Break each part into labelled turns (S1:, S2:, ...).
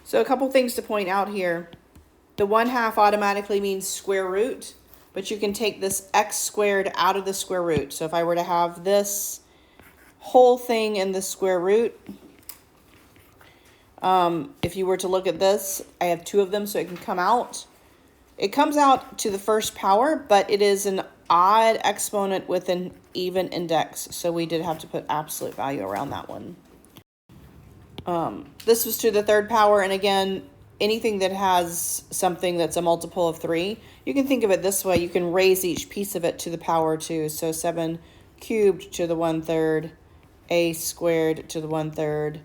S1: So a couple things to point out here. The 1/2 automatically means square root, but you can take this x squared out of the square root. So if I were to have this whole thing in the square root, if you were to look at this, I have 2 of them, so it can come out. It comes out to the first power, but it is an odd exponent with an even index, so we did have to put absolute value around that one. This was to the 3rd power, and again, anything that has something that's a multiple of 3, you can think of it this way. You can raise each piece of it to the power 2. So 7 cubed to the 1/3, a squared to the 1/3,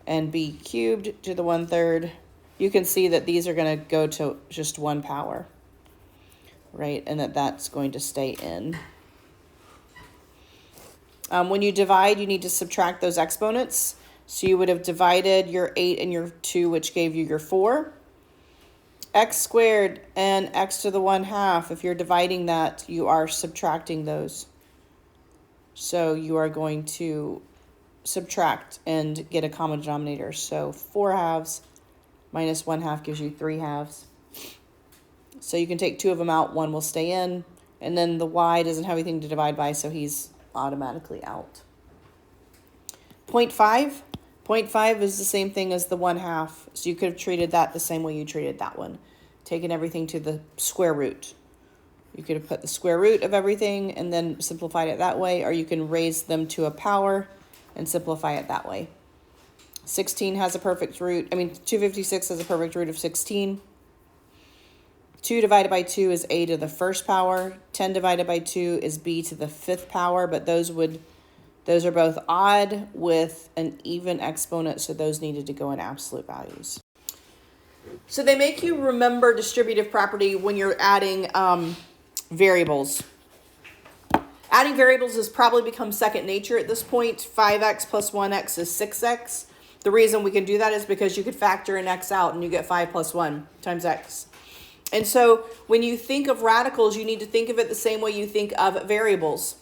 S1: and b cubed to the 1/3. You can see that these are going to go to just 1 power, right? And that's going to stay in. When you divide, you need to subtract those exponents. So you would have divided your 8 and your 2, which gave you your 4. X squared and x to the 1/2, if you're dividing that, you are subtracting those. So you are going to subtract and get a common denominator. So 4/2 minus 1/2 gives you 3/2. So you can take 2 of them out, 1 will stay in, and then the y doesn't have anything to divide by, so he's automatically out. 0.5. 0.5 is the same thing as the 1/2, so you could have treated that the same way you treated that one, taken everything to the square root. You could have put the square root of everything and then simplified it that way, or you can raise them to a power and simplify it that way. 16 has a perfect root, 256 has a perfect root of 16. 2 divided by 2 is a to the 1st power. 10 divided by 2 is b to the 5th power, but those are both odd with an even exponent, so those needed to go in absolute values. So they make you remember distributive property when you're adding variables. Adding variables has probably become second nature at this point. 5x plus 1x is 6x. The reason we can do that is because you could factor an x out and you get 5 plus 1 times x. And so when you think of radicals, you need to think of it the same way you think of variables.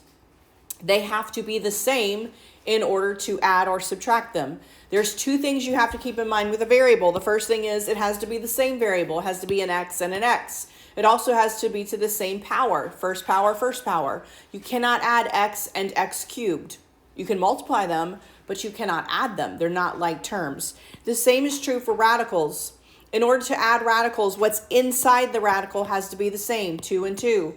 S1: They have to be the same in order to add or subtract them. There's 2 things you have to keep in mind with a variable. The first thing is it has to be the same variable. It has to be an x and an x. It also has to be to the same power, first power, first power. You cannot add x and x cubed. You can multiply them, but you cannot add them. They're not like terms. The same is true for radicals. In order to add radicals, what's inside the radical has to be the same, 2 and 2.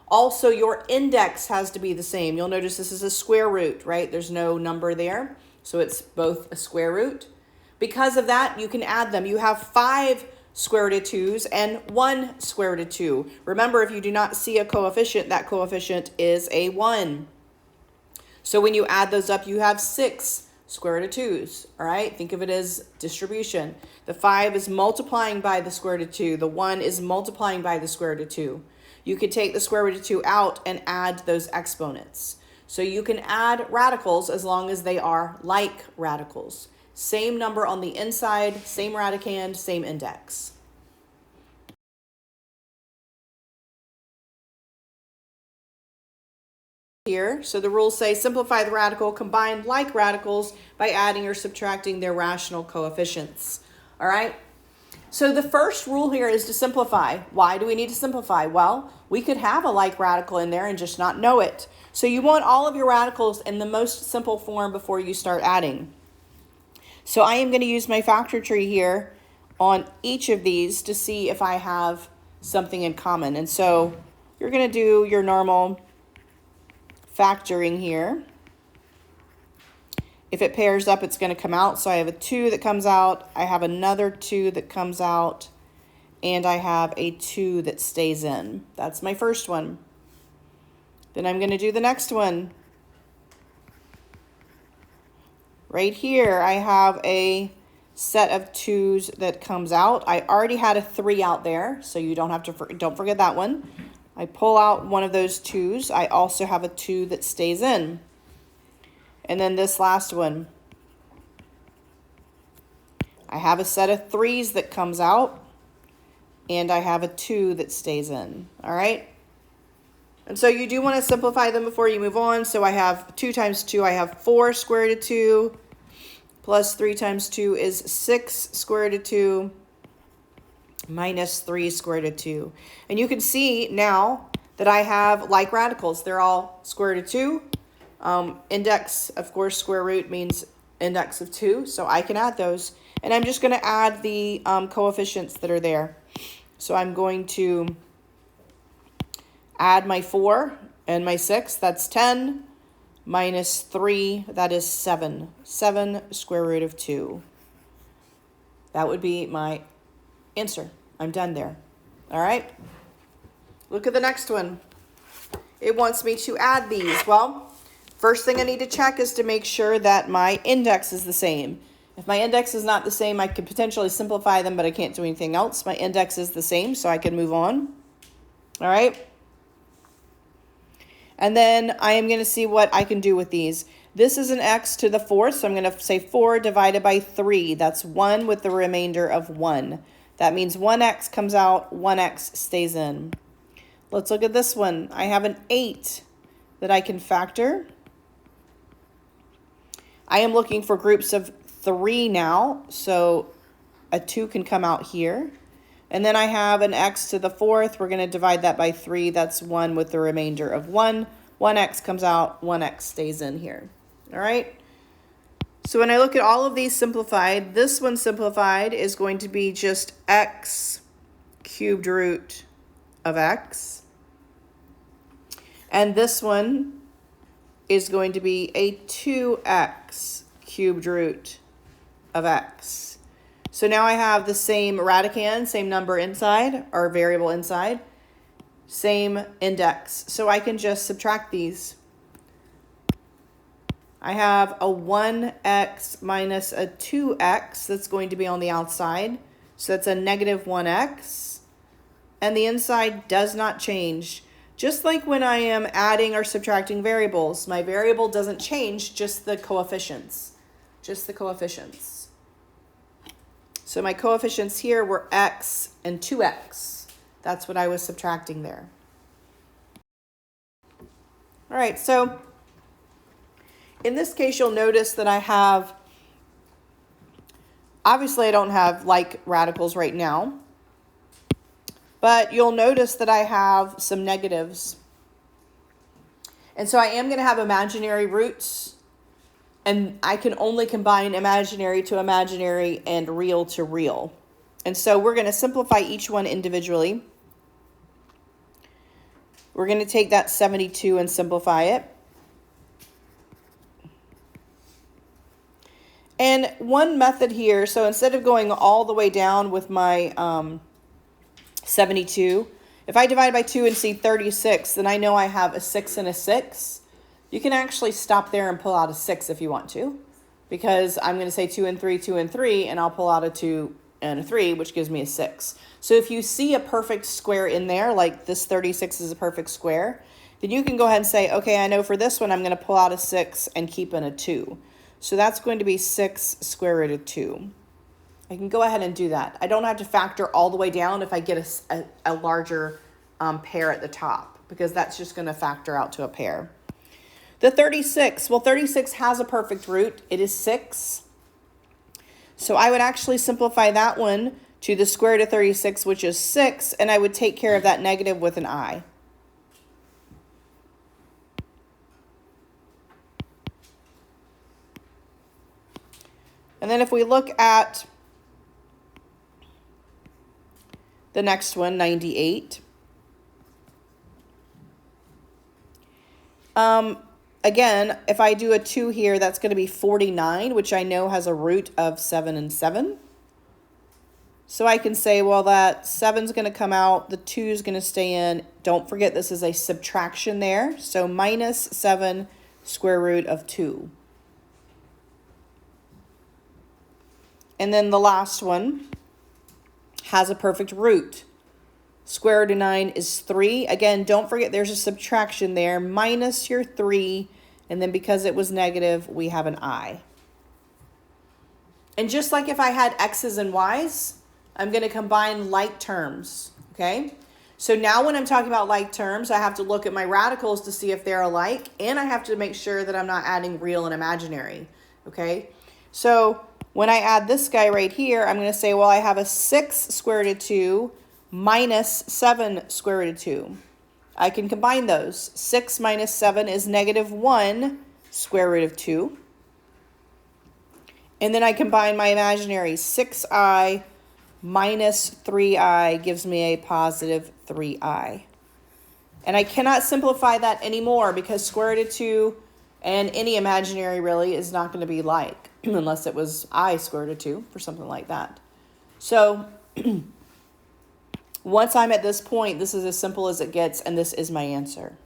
S1: Also, your index has to be the same. You'll notice this is a square root, right? There's no number there, so it's both a square root. Because of that, you can add them. You have 5 square root of 2's and 1 square root of 2. Remember, if you do not see a coefficient, that coefficient is a 1. So when you add those up, you have 6 square root of 2's, all right? Think of it as distribution. The 5 is multiplying by the square root of 2. The 1 is multiplying by the square root of 2. You could take the square root of 2 out and add those exponents. So you can add radicals as long as they are like radicals. Same number on the inside, same radicand, same index. Here, so the rules say simplify the radical, combine like radicals by adding or subtracting their rational coefficients. All right? So the first rule here is to simplify. Why do we need to simplify? Well, we could have a like radical in there and just not know it. So you want all of your radicals in the most simple form before you start adding. So I am going to use my factor tree here on each of these to see if I have something in common. And so you're going to do your normal factoring here. If it pairs up, it's going to come out. So I have a 2 that comes out. I have another 2 that comes out. And I have a 2 that stays in. That's my first one. Then I'm going to do the next one. Right here, I have a set of 2's that comes out. I already had a 3 out there, so you don't forget that one. I pull out one of those 2's. I also have a 2 that stays in. And then this last one, I have a set of 3's that comes out, and I have a 2 that stays in, all right? And so you do want to simplify them before you move on. So I have 2 times 2, I have 4 square root of 2, plus 3 times 2 is 6 square root of 2 minus 3 square root of 2. And you can see now that I have like radicals. They're all square root of 2. Index, of course, square root means index of 2, so I can add those. And I'm just going to add the coefficients that are there. So I'm going to add my 4 and my 6, that's 10, minus 3, that is 7. 7 square root of 2. That would be my answer. I'm done there. All right. Look at the next one. It wants me to add these. Well, first thing I need to check is to make sure that my index is the same. If my index is not the same, I could potentially simplify them, but I can't do anything else. My index is the same, so I can move on. All right. And then I am going to see what I can do with these. This is an x to the 4th, so I'm going to say 4 divided by 3. That's 1 with the remainder of 1. That means 1x comes out, 1x stays in. Let's look at this one. I have an 8 that I can factor. I am looking for groups of 3 now, so a 2 can come out here. And then I have an x to the 4th. We're going to divide that by 3. That's 1 with the remainder of 1. 1x comes out, 1x stays in here. All right? So when I look at all of these simplified, this one simplified is going to be just x cubed root of x. And this one is going to be a 2x cubed root of x. So now I have the same radicand, same number inside, or variable inside, same index. So I can just subtract these. I have a 1x minus a 2x that's going to be on the outside. So that's a negative 1x. And the inside does not change. Just like when I am adding or subtracting variables, my variable doesn't change, just the coefficients. Just the coefficients. So my coefficients here were x and 2x. That's what I was subtracting there. All right, so in this case, you'll notice that I have, obviously I don't have like radicals right now, but you'll notice that I have some negatives. And so I am going to have imaginary roots, and I can only combine imaginary to imaginary and real to real. And so we're going to simplify each one individually. We're going to take that 72 and simplify it. And one method here, so instead of going all the way down with my 72, if I divide by 2 and see 36, then I know I have a 6 and a 6. You can actually stop there and pull out a 6 if you want to, because I'm going to say 2 and 3, 2 and 3, and I'll pull out a 2 and a 3, which gives me a 6. So if you see a perfect square in there, like this 36 is a perfect square, then you can go ahead and say, okay, I know for this one I'm going to pull out a 6 and keep in a 2. So that's going to be 6 square root of 2. I can go ahead and do that. I don't have to factor all the way down if I get a larger pair at the top, because that's just going to factor out to a pair. The 36, well, 36 has a perfect root. It is 6. So I would actually simplify that one to the square root of 36, which is 6, and I would take care of that negative with an I. And then if we look at the next one, 98. Again, if I do a 2 here, that's going to be 49, which I know has a root of 7 and 7. So I can say, well, that 7 is going to come out, the 2 is going to stay in. Don't forget this is a subtraction there. So minus 7 square root of 2. And then the last one has a perfect root. Square root of 9 is 3. Again, don't forget there's a subtraction there. Minus your 3. And then because it was negative, we have an I. And just like if I had x's and y's, I'm going to combine like terms. Okay? So now when I'm talking about like terms, I have to look at my radicals to see if they're alike. And I have to make sure that I'm not adding real and imaginary. Okay? So when I add this guy right here, I'm going to say, well, I have a 6 square root of 2 minus 7 square root of 2. I can combine those. 6 minus 7 is negative 1 square root of 2. And then I combine my imaginary. 6i minus 3i gives me a positive 3i. And I cannot simplify that anymore because square root of 2 and any imaginary really is not going to be like, unless it was I square root of 2 or something like that. So once I'm at this point, this is as simple as it gets, and this is my answer.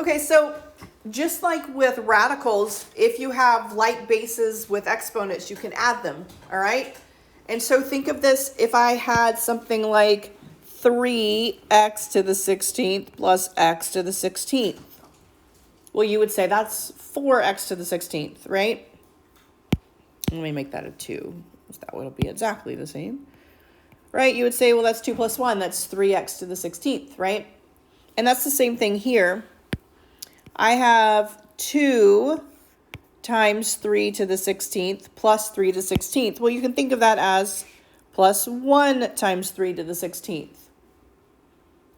S1: Okay, so just like with radicals, if you have like bases with exponents, you can add them, all right? And so think of this, if I had something like 3x to the 16th plus x to the 16th. Well, you would say that's 4x to the 16th, right? Let me make that a 2. That would be exactly the same, right? You would say, well, that's 2 plus 1. That's 3x to the 16th, right? And that's the same thing here. I have 2 times 3 to the 16th plus 3 to the 16th. Well, you can think of that as plus 1 times 3 to the 16th.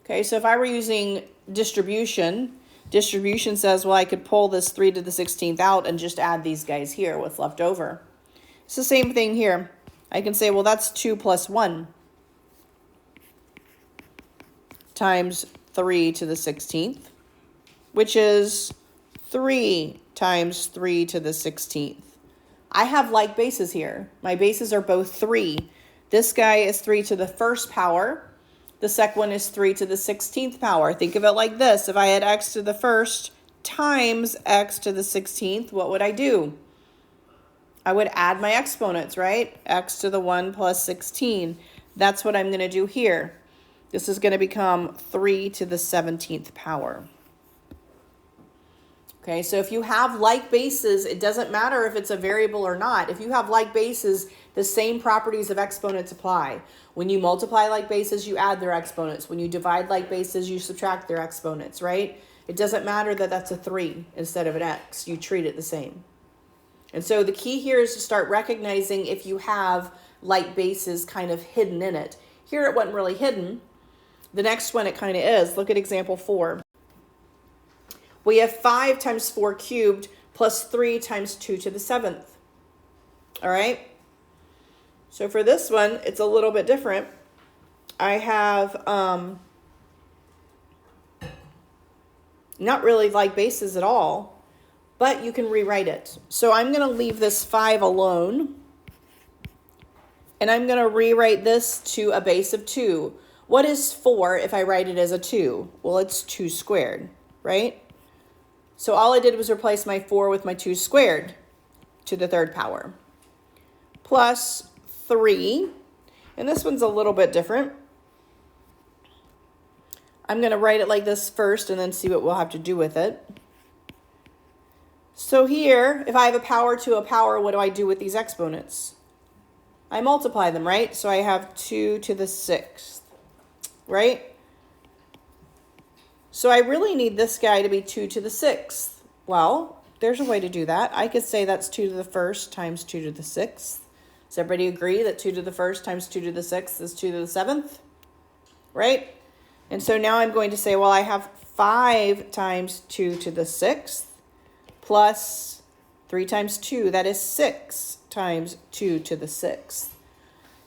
S1: Okay, so if I were using distribution says, well, I could pull this 3 to the 16th out and just add these guys here, what's left over. It's the same thing here. I can say, well, that's 2 plus 1 times 3 to the 16th. Which is 3 times 3 to the 16th. I have like bases here. My bases are both 3. This guy is 3 to the first power. The second one is 3 to the 16th power. Think of it like this. If I had x to the first times x to the 16th, what would I do? I would add my exponents, right? X to the 1 plus 16. That's what I'm going to do here. This is going to become 3 to the 17th power. Okay, so if you have like bases, it doesn't matter if it's a variable or not. If you have like bases, the same properties of exponents apply. When you multiply like bases, you add their exponents. When you divide like bases, you subtract their exponents, right? It doesn't matter that that's a 3 instead of an x. You treat it the same. And so the key here is to start recognizing if you have like bases kind of hidden in it. Here it wasn't really hidden. The next one it kind of is. Look at example 4. We have 5 times 4 cubed plus 3 times 2 to the 7th. All right? So for this one, it's a little bit different. I have Not really like bases at all, but you can rewrite it. So I'm going to leave this 5 alone. And I'm going to rewrite this to a base of 2. What is 4 if I write it as a 2? Well, it's 2 squared, right? So all I did was replace my 4 with my 2 squared to the third power. Plus 3, and this one's a little bit different. I'm going to write it like this first and then see what we'll have to do with it. So here, if I have a power to a power, what do I do with these exponents? I multiply them, right? So I have 2 to the 6th, right? So I really need this guy to be 2 to the 6th. Well, there's a way to do that. I could say that's 2 to the 1st times 2 to the 6th. Does everybody agree that 2 to the 1st times 2 to the 6th is 2 to the 7th? Right? And so now I'm going to say, well, I have 5 times 2 to the 6th plus 3 times 2. That is 6 times 2 to the 6th.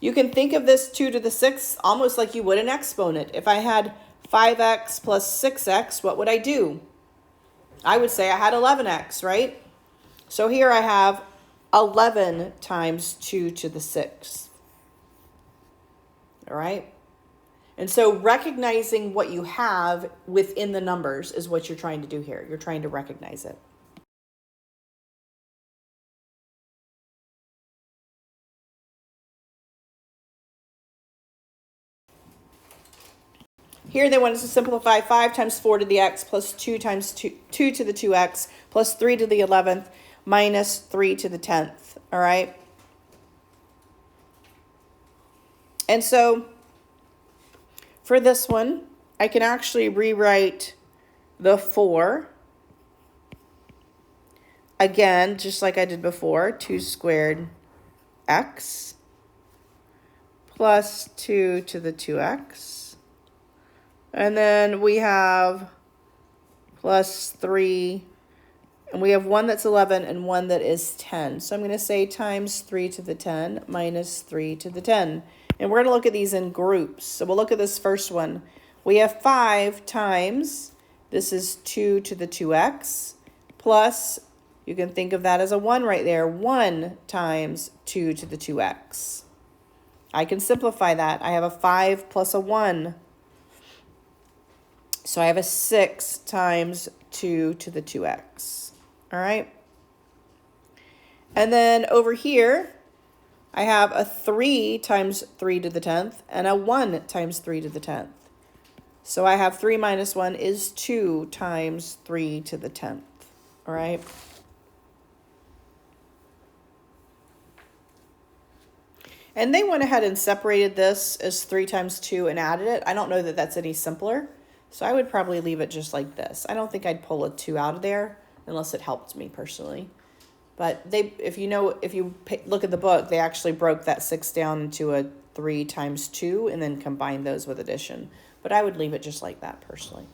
S1: You can think of this 2 to the 6th almost like you would an exponent. If I had 5x plus 6x, what would I do? I would say I had 11x, right? So here I have 11 times 2 to the 6th. All right? And so recognizing what you have within the numbers is what you're trying to do here. You're trying to recognize it. Here they want us to simplify 5 times 4 to the x plus 2 times 2 to the 2x plus 3 to the 11th minus 3 to the 10th. All right? And so for this one, I can actually rewrite the 4. Again, just like I did before, 2 squared x plus 2 to the 2x. And then we have plus 3. And we have one that's 11 and one that is 10. So I'm going to say times 3 to the 10 minus 3 to the 10. And we're going to look at these in groups. So we'll look at this first one. We have 5 times, this is 2 to the 2x, plus, you can think of that as a 1 right there, 1 times 2 to the 2x. I can simplify that. I have a 5 plus a 1. So I have a 6 times 2 to the 2x. All right. And then over here, I have a 3 times 3 to the 10th and a 1 times 3 to the 10th. So I have 3 minus 1 is 2 times 3 to the 10th. All right. And they went ahead and separated this as 3 times 2 and added it. I don't know that that's any simpler. So I would probably leave it just like this. I don't think I'd pull a 2 out of there unless it helped me personally. But if you look at the book, they actually broke that 6 down into a 3 times 2 and then combined those with addition. But I would leave it just like that personally.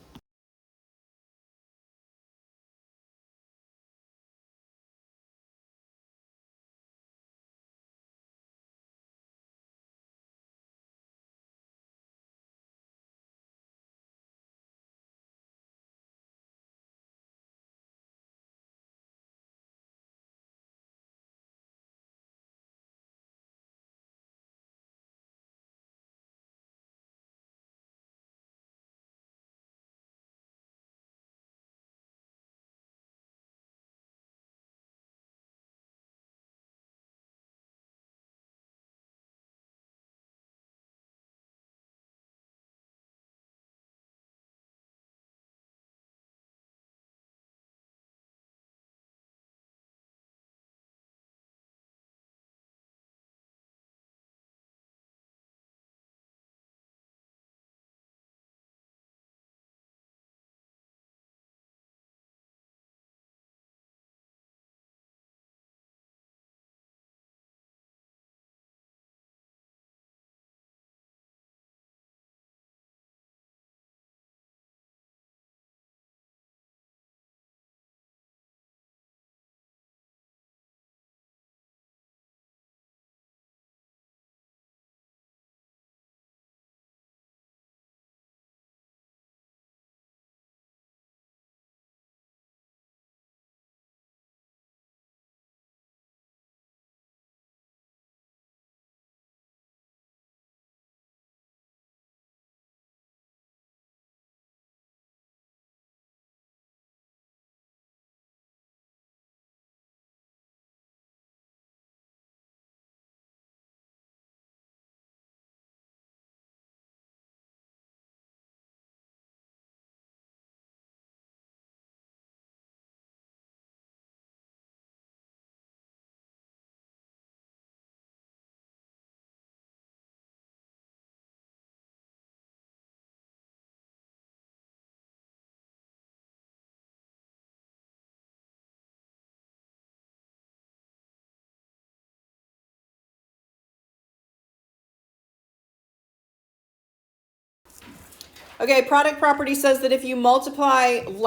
S1: Okay, product property says that if you multiply if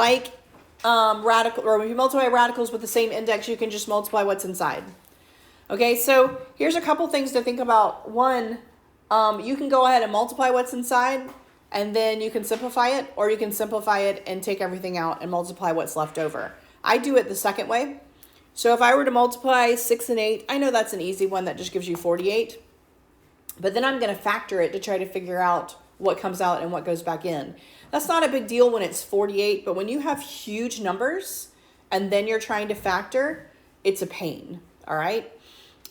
S1: you multiply radicals with the same index, you can just multiply what's inside. Okay, so here's a couple things to think about. One, you can go ahead and multiply what's inside, and then you can simplify it, or you can simplify it and take everything out and multiply what's left over. I do it the second way. So if I were to multiply 6 and 8, I know that's an easy one that just gives you 48. But then I'm going to factor it to try to figure out what comes out and what goes back in. That's not a big deal when it's 48, but when you have huge numbers and then you're trying to factor, it's a pain, all right?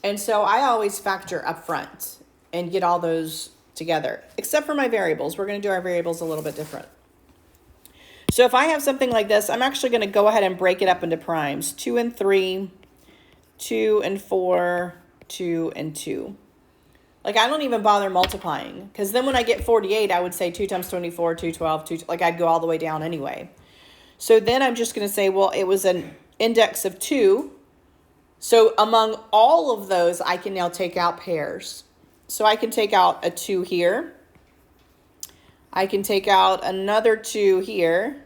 S1: And so I always factor up front and get all those together, except for my variables. We're going to do our variables a little bit different. So if I have something like this, I'm actually going to go ahead and break it up into primes. 2 and 3, 2 and 4, 2 and 2. Like, I don't even bother multiplying, because then when I get 48, I would say 2 times 24, 212, 2, like I'd go all the way down anyway. So then I'm just going to say, well, it was an index of 2. So among all of those, I can now take out pairs. So I can take out a 2 here. I can take out another 2 here.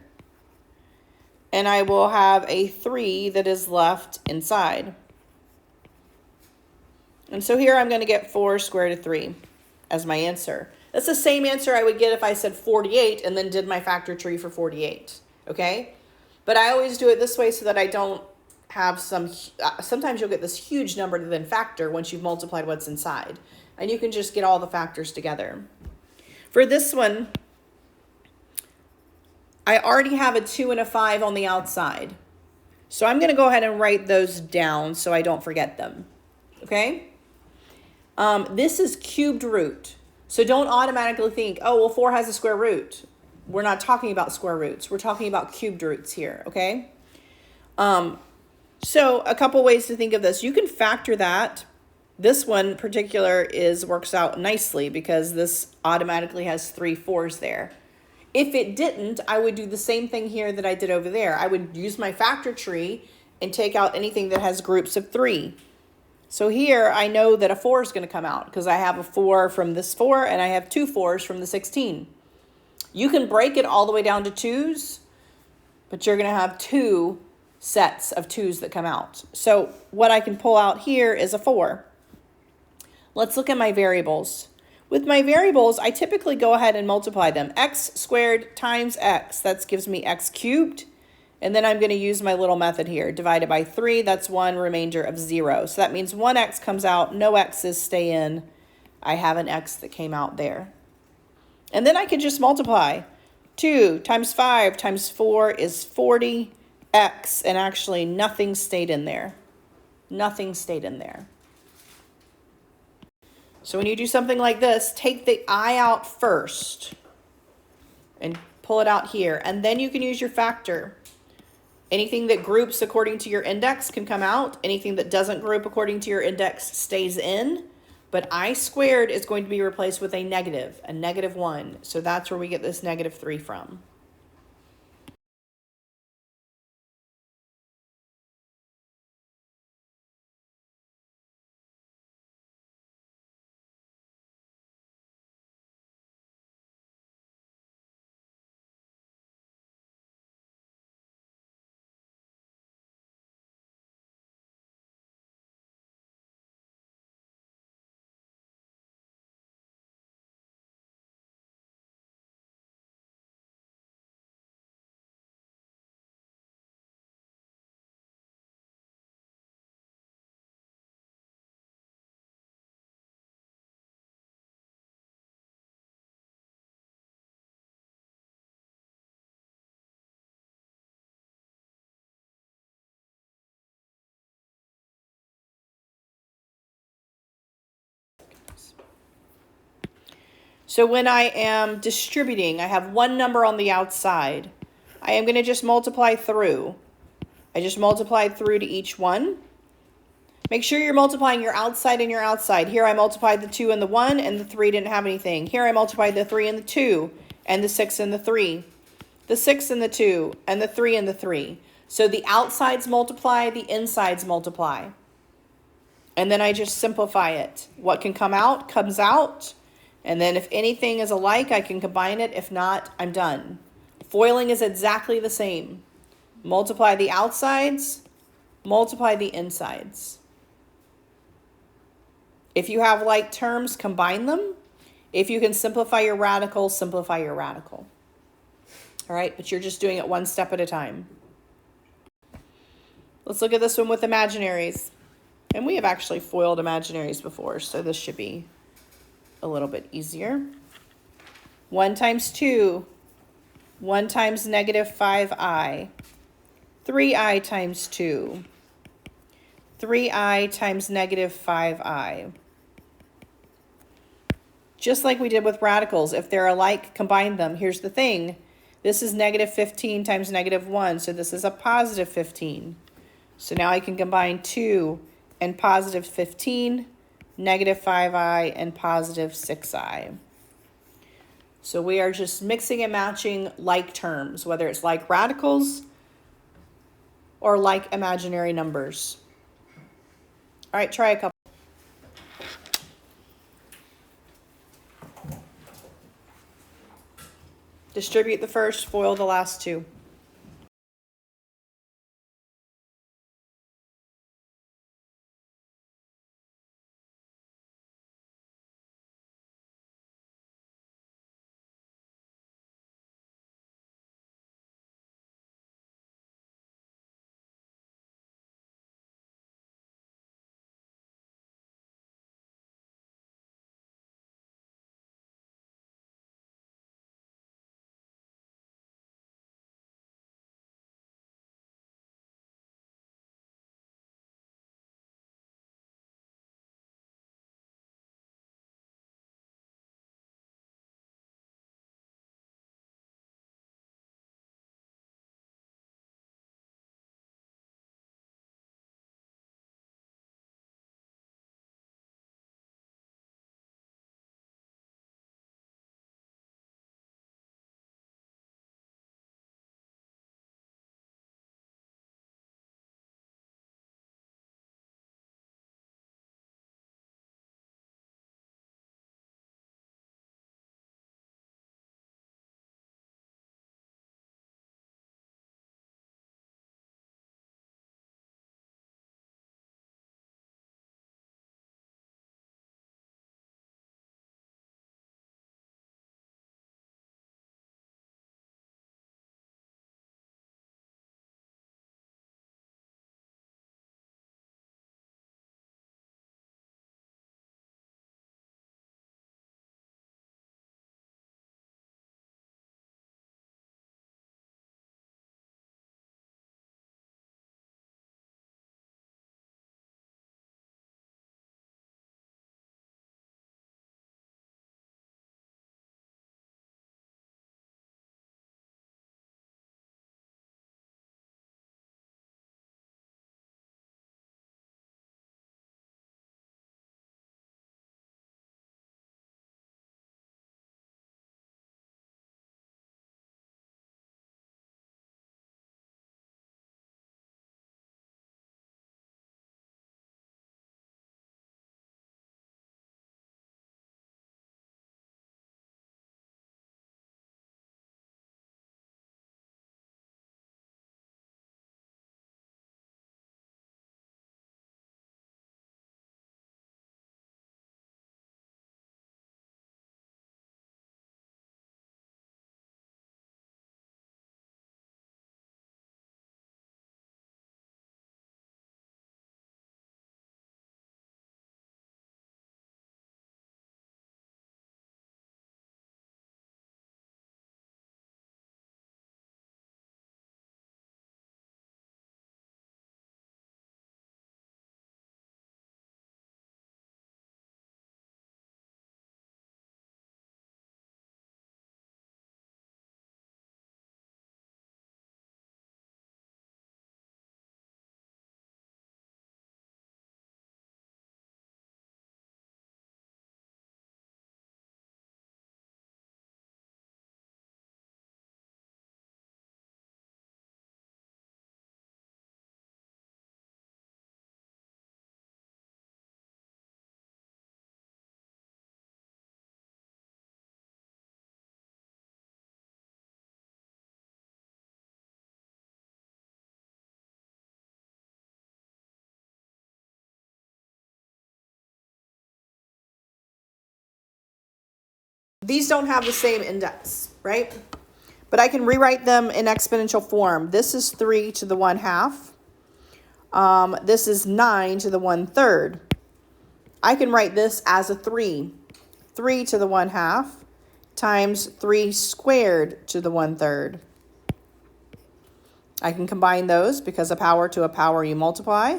S1: And I will have a 3 that is left inside. And so here I'm going to get 4 square root of 3 as my answer. That's the same answer I would get if I said 48 and then did my factor tree for 48, okay? But I always do it this way so that I don't have sometimes you'll get this huge number to then factor once you've multiplied what's inside. And you can just get all the factors together. For this one, I already have a 2 and a 5 on the outside. So I'm going to go ahead and write those down so I don't forget them, okay? This is cubed root. So don't automatically think, oh, well, 4 has a square root. We're not talking about square roots. We're talking about cubed roots here, okay? So a couple ways to think of this. You can factor that. This one in particular works out nicely because this automatically has 3 4s there. If it didn't, I would do the same thing here that I did over there. I would use my factor tree and take out anything that has groups of 3. So here I know that a 4 is going to come out because I have a 4 from this 4 and I have 2 4s from the 16. You can break it all the way down to 2s, but you're going to have 2 sets of 2s that come out. So what I can pull out here is a 4. Let's look at my variables. With my variables, I typically go ahead and multiply them. X squared times x, that gives me x cubed. And then I'm going to use my little method here. Divided by 3, that's 1, remainder of 0. So that means 1x comes out, no x's stay in. I have an x that came out there. And then I can just multiply. 2 times 5 times 4 is 40x, and actually nothing stayed in there. Nothing stayed in there. So when you do something like this, take the I out first and pull it out here. And then you can use your factor. Anything that groups according to your index can come out. Anything that doesn't group according to your index stays in. But I squared is going to be replaced with a negative 1. So that's where we get this negative 3 from. So when I am distributing, I have one number on the outside. I am going to just multiply through. I just multiplied through to each one. Make sure you're multiplying your outside and your outside. Here I multiplied the 2 and the 1, and the 3 didn't have anything. Here I multiplied the 3 and the 2, and the 6 and the 3. The 6 and the 2, and the 3 and the 3. So the outsides multiply, the insides multiply. And then I just simplify it. What can come out, comes out. And then if anything is alike, I can combine it. If not, I'm done. Foiling is exactly the same. Multiply the outsides, multiply the insides. If you have like terms, combine them. If you can simplify your radical, simplify your radical. All right, but you're just doing it one step at a time. Let's look at this one with imaginaries. And we have actually foiled imaginaries before, so this should be a little bit easier. 1 times 2, 1 times negative 5i. 3i times 2. 3i times negative 5i. Just like we did with radicals, if they're alike, combine them. Here's the thing. This is negative 15 times negative 1, so this is a positive 15. So now I can combine 2 and positive 15, negative 5i, and positive 6i. So we are just mixing and matching like terms, whether it's like radicals or like imaginary numbers. All right, try a couple. Distribute the first, foil the last two. These don't have the same index, right? But I can rewrite them in exponential form. This is 3 to the 1/2. This is 9 to the 1/3. I can write this as a 3. 3 to the 1/2 times 3 squared to the 1/3. I can combine those because a power to a power you multiply.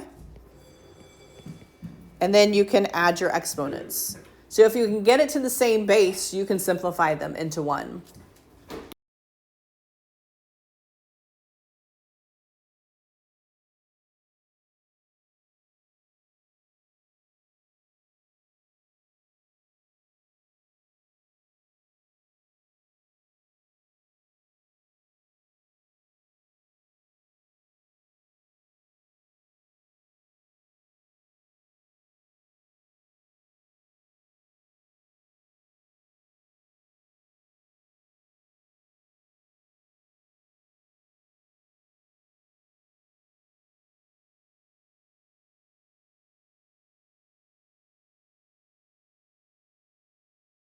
S1: And then you can add your exponents. So if you can get it to the same base, you can simplify them into 1.